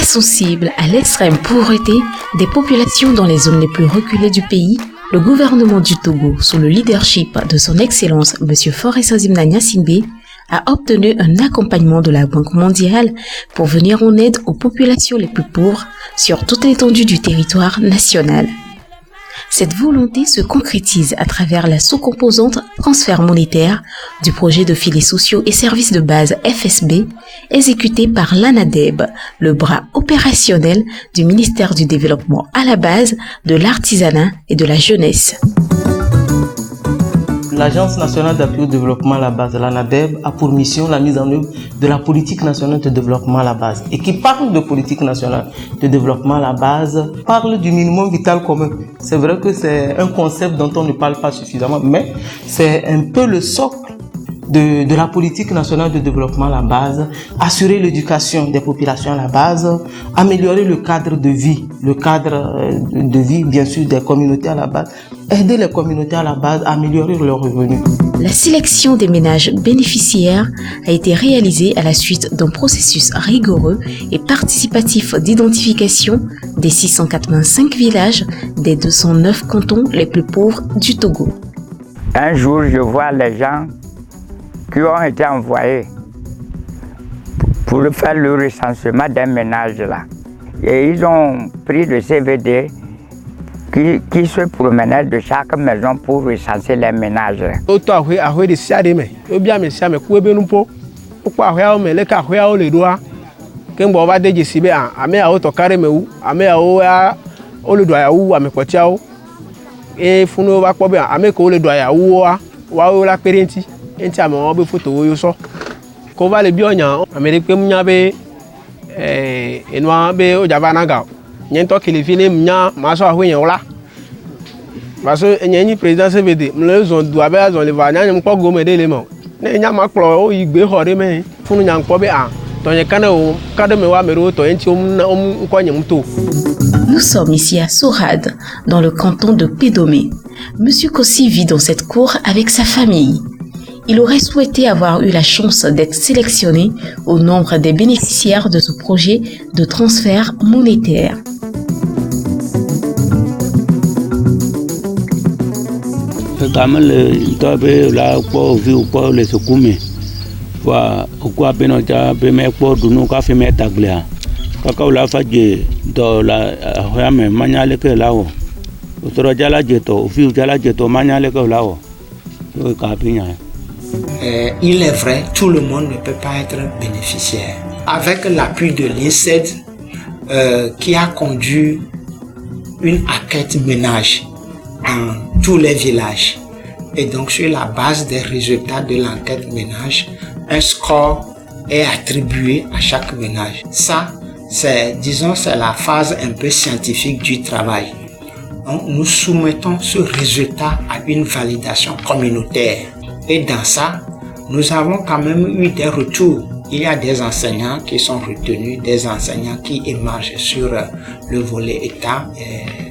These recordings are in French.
sensible à l'extrême pauvreté des populations dans les zones les plus reculées du pays, le gouvernement du Togo, sous le leadership de son Excellence M. Faure Essasimna Gnassingbé, a obtenu un accompagnement de la Banque mondiale pour venir en aide aux populations les plus pauvres sur toute l'étendue du territoire national. Cette volonté se concrétise à travers la sous-composante transfert monétaire du projet de filets sociaux et services de base FSB, exécuté par l'ANADEB, le bras opérationnel du ministère du Développement à la base de l'artisanat et de la jeunesse. L'Agence nationale d'appui au développement à la base, l'ANADEB, a pour mission la mise en œuvre de la politique nationale de développement à la base. Et qui parle de politique nationale de développement à la base, parle du minimum vital commun. C'est vrai que c'est un concept dont on ne parle pas suffisamment, mais c'est un peu le socle de la politique nationale de développement à la base, assurer l'éducation des populations à la base, améliorer le cadre de vie bien sûr des communautés à la base, aider les communautés à la base à améliorer leurs revenus. La sélection des ménages bénéficiaires a été réalisée à la suite d'un processus rigoureux et participatif d'identification des 685 villages des 209 cantons les plus pauvres du Togo. Un jour, je vois les gens qui ont été envoyés pour faire le recensement d'un ménage là. Et ils ont pris le CVD qui se promenaient de chaque maison pour recenser les ménages. Nous sommes ici à Sorade, dans le canton de Pédomé. Monsieur Kossi vit dans cette cour avec sa famille. Il aurait souhaité avoir eu la chance d'être sélectionné au nombre des bénéficiaires de ce projet de transfert monétaire. Il est vrai, tout le monde ne peut pas être bénéficiaire. Avec l'appui de l'INSED qui a conduit une enquête ménage dans tous les villages. Et donc sur la base des résultats de l'enquête ménage, un score est attribué à chaque ménage. Ça, c'est la phase un peu scientifique du travail. Donc, nous soumettons ce résultat à une validation communautaire. Et dans ça, nous avons quand même eu des retours. Il y a des enseignants qui sont retenus, des enseignants qui émargent sur le volet État,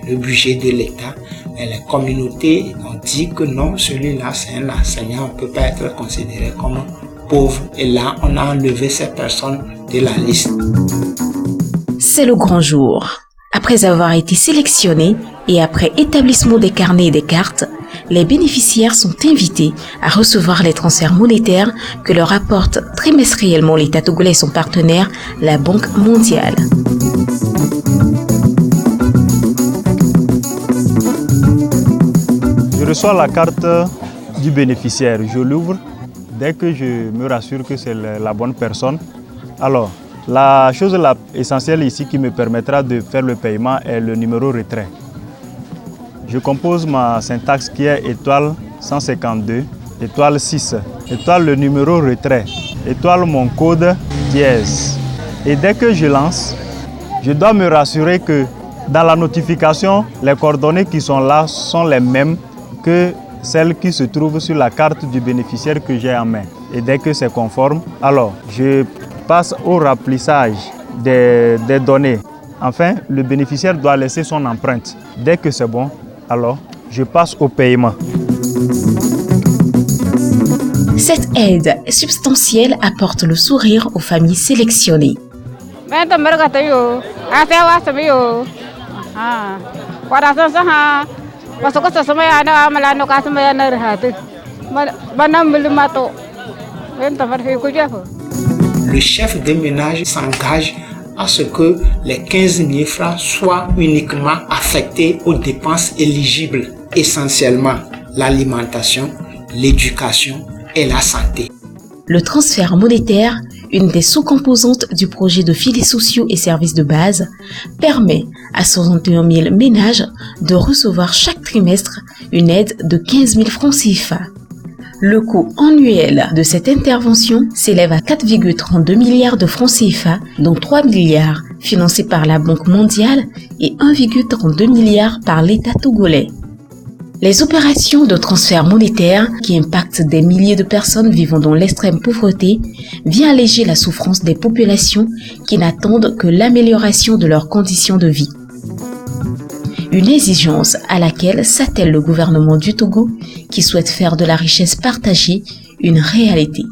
le budget de l'État. Et les communautés ont dit que non, celui-là, c'est un enseignant, on ne peut pas être considéré comme pauvre. Et là, on a enlevé ces personnes de la liste. C'est le grand jour. Après avoir été sélectionnés et après établissement des carnets et des cartes, les bénéficiaires sont invités à recevoir les transferts monétaires que leur apporte trimestriellement l'État togolais et son partenaire, la Banque mondiale. Je reçois la carte du bénéficiaire, je l'ouvre. Dès que je me rassure que c'est la bonne personne, alors la chose essentielle ici qui me permettra de faire le paiement est le numéro retrait. Je compose ma syntaxe qui est étoile 152, étoile 6, étoile le numéro retrait, étoile mon code dièse. Et dès que je lance, je dois me rassurer que dans la notification, les coordonnées qui sont là sont les mêmes que celles qui se trouvent sur la carte du bénéficiaire que j'ai en main. Et dès que c'est conforme, alors je passe au remplissage des données. Enfin, le bénéficiaire doit laisser son empreinte. Dès que c'est bon, alors je passe au paiement. Cette aide substantielle apporte le sourire aux familles sélectionnées. Le chef de ménage s'engage à ce que les 15 000 francs soient uniquement affectés aux dépenses éligibles, essentiellement l'alimentation, l'éducation et la santé. Le transfert monétaire, une des sous-composantes du projet de filets sociaux et services de base, permet à 61 000 ménages de recevoir chaque trimestre une aide de 15 000 francs CFA. Le coût annuel de cette intervention s'élève à 4,32 milliards de francs CFA, dont 3 milliards financés par la Banque mondiale et 1,32 milliard par l'État togolais. Les opérations de transfert monétaire qui impactent des milliers de personnes vivant dans l'extrême pauvreté viennent alléger la souffrance des populations qui n'attendent que l'amélioration de leurs conditions de vie. Une exigence à laquelle s'attelle le gouvernement du Togo qui souhaite faire de la richesse partagée une réalité.